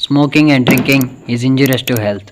Smoking and drinking is injurious to health.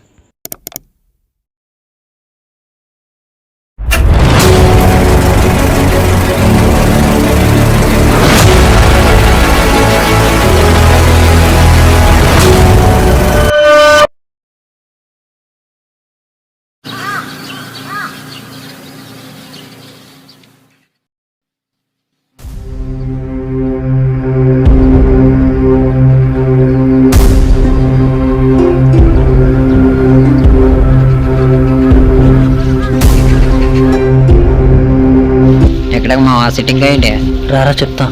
ఎక్కడ మా sitting అయ్యండి రారా చెప్తా.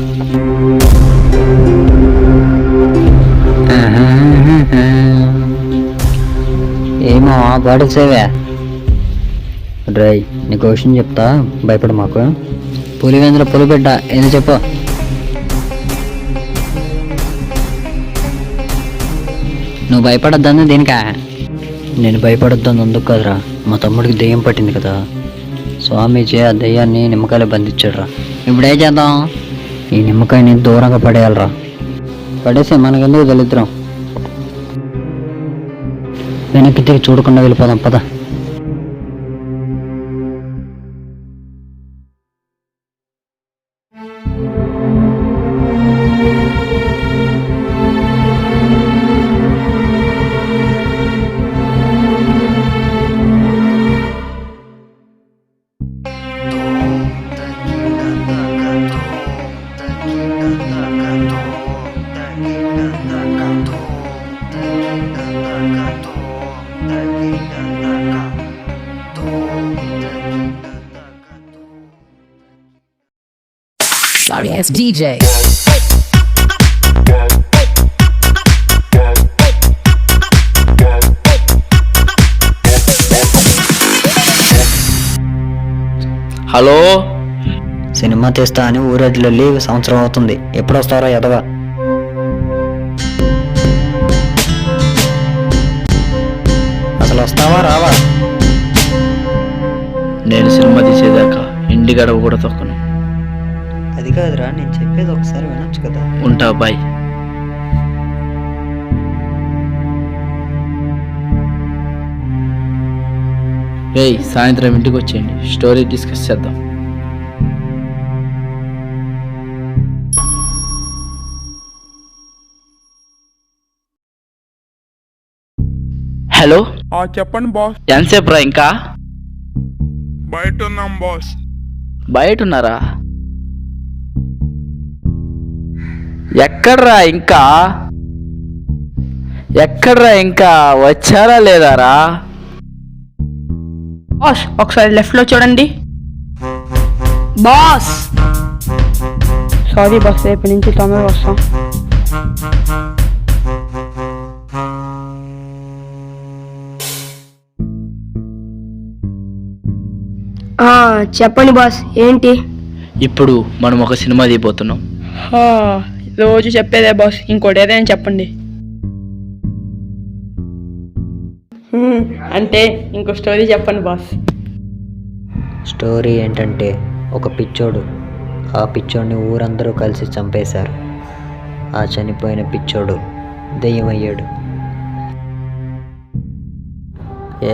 ఏమో బాడీకి సేవే డ్రై నీకు విషయం చెప్తా, భయపడు మాకు. పులివేంద్ర పులిబిడ్డ ఏంది చెప్పు. నువ్వు భయపడొద్దని దీనికా? నేను భయపడొద్దని అందుకు కదరా, మా తమ్ముడికి దెయ్యం పట్టింది కదా, స్వామీజీ ఆ దెయ్యాన్ని నిమ్మకాయలు బంధించాడురా. ఇప్పుడే చేద్దాం, ఈ నిమ్మకాయని దూరంగా పడేయాలరా. పడేసి మనకెందుకు దళిద్రం, వెనక్కి తిరిగి చూడకుండా వెళ్ళిపోదాం పద. Sorry ass DJ. Hello, cinema తీస్తా అని ఊరెళ్ళి సంవత్సరం అవుతుంది, ఎప్పుడు వస్తారో ఎదవా? అసలు వస్తావా రావా? నేను సినిమా తీసేదాకా ఇంటి గడవ కూడా తొక్కను. అది కాదురా, నేను చెప్పేది ఒకసారి వినొచ్చు కదా. ఉంటా, బాయ్. రేయ్, సాయంత్రం ఇంటికి వచ్చేయండి, స్టోరీ డిస్కస్ చేద్దాం. హలో, చెప్పండి బాస్. ఎంతసేపు రా ఇంకా? బయట ఉన్నాం బాస్. బయట ఉన్నారా? ఎక్కడ్రా ఇంకా? ఎక్కడ్రా ఇంకా? వచ్చారా లేదారా? బాస్ ఒకసారి లెఫ్ట్ లో చూడండి. బాస్ సారీ బాస్, రేపు నుంచి తొందరగా వస్తాం. చెప్పండి బాస్, ఏంటి? ఇప్పుడు మనం ఒక సినిమా తీయబోతున్నాం. రోజు చెప్పేదే బాస్, ఇంకోటి ఏదైనా చెప్పండి. అంటే ఇంకో స్టోరీ చెప్పండి బాస్. స్టోరీ ఏంటంటే, ఒక పిచ్చోడు, ఆ పిచ్చోడిని ఊరందరూ కలిసి చంపేశారు. ఆ చనిపోయిన పిచ్చోడు దెయ్యమయ్యాడు.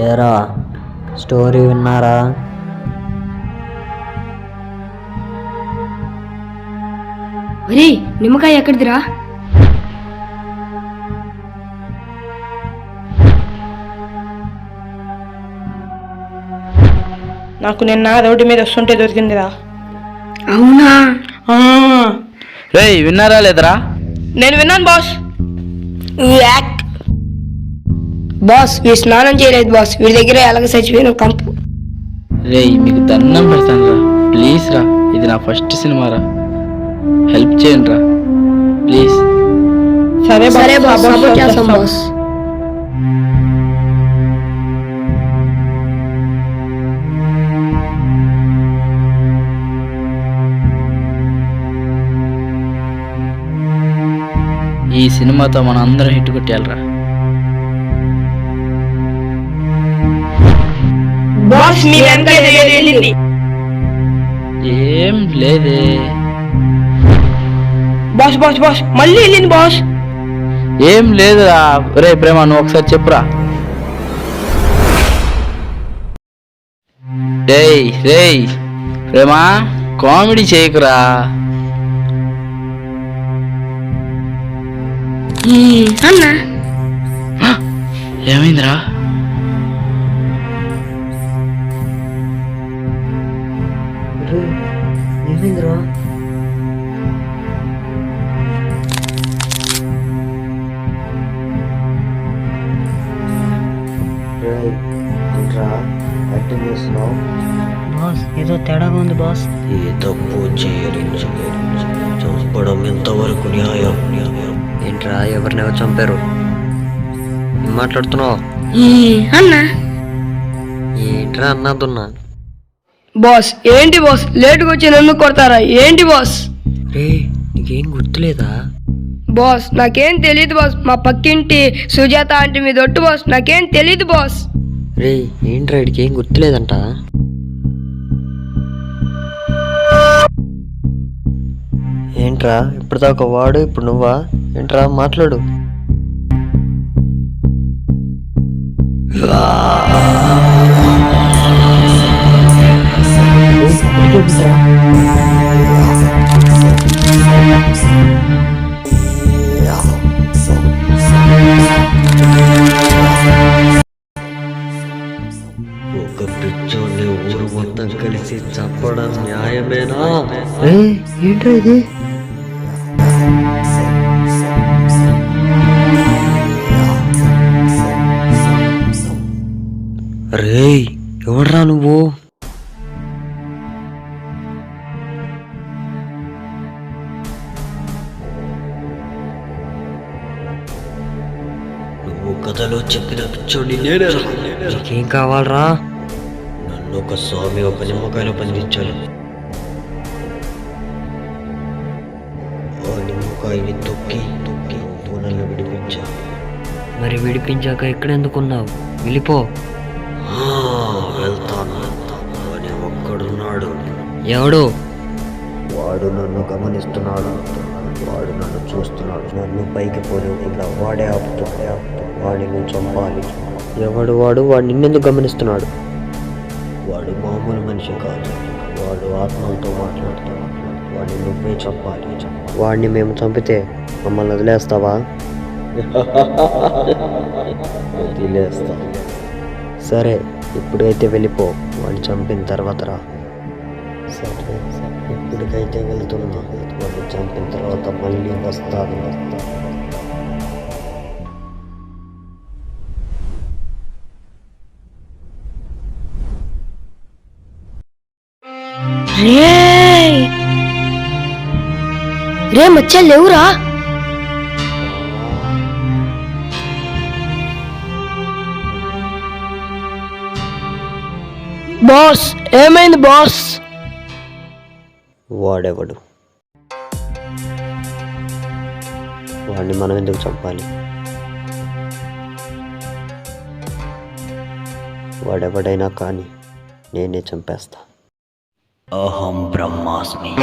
ఏరా, స్టోరీ విన్నారా? ఒరే, నిమ్మకాయ ఎక్కడిదిరా? నాకు నిన్న రోడ్డు మీద వస్తుంటే దొరికిందిరా. అవునా? రేయ్, విన్నారా లేదరా? నేను విన్నాను బాస్. బాస్ వీడు స్నానం చేయలేదు బాస్, వీడి దగ్గర ఎలాగ చచ్చిపోయిన కంపు. రేయ్, మీకు దండం పెడతాను రా, ప్లీజ్ రా, ఇది నా ఫస్ట్ సినిమా రా, హెల్ప్ చేయండి రా ప్లీజ్. సరే బాస్, సపోర్ట్ చేస్తాం బాస్. ఈ సినిమాతో మనం అందరం హిట్ కొట్టేయాలరా. బాస్ మీ వెనక వెళ్ళింది. ఏం లేదే బాస్. బాస్ బాస్ మళ్ళీ వెళ్ళింది బాస్. ఏం లేదురా. రే ప్రేమ, నువ్వు ఒకసారి చెప్పురా. రేయ్ రేయ్ ప్రేమ, కామెడీ చేయకురా. అన్నా ఏమైందిరా? ఏమైందిరా? బాస్ ఏదో తేడాగా ఉంది బాస్. ఈ తప్పు చేయలేదు, చంపడం ఎంతవరకు న్యాయం? ఏంట్రా ఎవరినెవరు చంపారు? ఏం మాట్లాడుతున్నావు? అన్నా ఏంట్రా అన్నదున్నా? బాస్ ఏంటి బాస్ లేటుగా వచ్చి నన్ను కొడతారా ఏంటి బాస్? రే నీకేం గుర్తులేదా? బాస్ నాకేం తెలియదు బాస్. మా పక్కింటి సుజాత ఆంటీ మీద ఒట్టు బాస్, నాకేం తెలియదు బాస్. రే ఏంట్రా ఇడికి ఏం గుర్తులేదంట? ఏంట్రా ఇప్పటిదాకా వాడు ఇప్పుడు నువ్వా? ఏంట్రా మాట్లాడు. ఒక పిచ్చోని ఊరు మొత్తం కలిసి చంపడం న్యాయమేనా? ఏంట్రా ఇది? రేయ్ ఎవడ్రా నువ్వు? నువ్వు కథలో చెప్పిన పిచ్చోని నేనేరా? నీకేం కావాలరా? నన్ను ఒక స్వామి ఒక నిమ్మకాయలో బంధించాడు. ఆ నిమ్మకాయని తొక్కి తొక్కి పూనల్ని విడిపించా. మరి విడిపించాక ఎక్కడెందుకున్నావు? వెళ్ళిపో. వెళ్తాను, కానీ ఒక్కడున్నాడు. ఎవడు? వాడు నన్ను గమనిస్తున్నాడు, వాడు నన్ను చూస్తున్నాడు. నన్ను పైకి పోలేకుండా వాడే ఆపుతున్నాడు. వాడిని చంపాలి. ఎవడు వాడు? వాడు నిన్నెందుకు గమనిస్తున్నాడు? వాడు మామూలు మనిషి కాదు, వాడు ఆత్మలతో మాట్లాడుతాడు. వాడిని నువ్వే చంపాలి. వాడిని మేము చంపితే మమ్మల్ని వదిలేస్తావా? వదిలేస్తా. సరే ఇప్పుడైతే వెళ్ళిపో. వాడిని చంపిన తర్వాత రా. సరే ఇప్పటికైతే వెళ్తున్నా. వాడిని చంపిన తర్వాత మళ్ళీ వస్తాను. రే మచ్చలు లేవురా? బాస్ ఏమైంది బాస్? వాడెవడు? వాడిని మనం ఎందుకు చంపాలి? వాడెవడైనా కానీ నేనే చంపేస్తా. అహం బ్రహ్మాస్మి.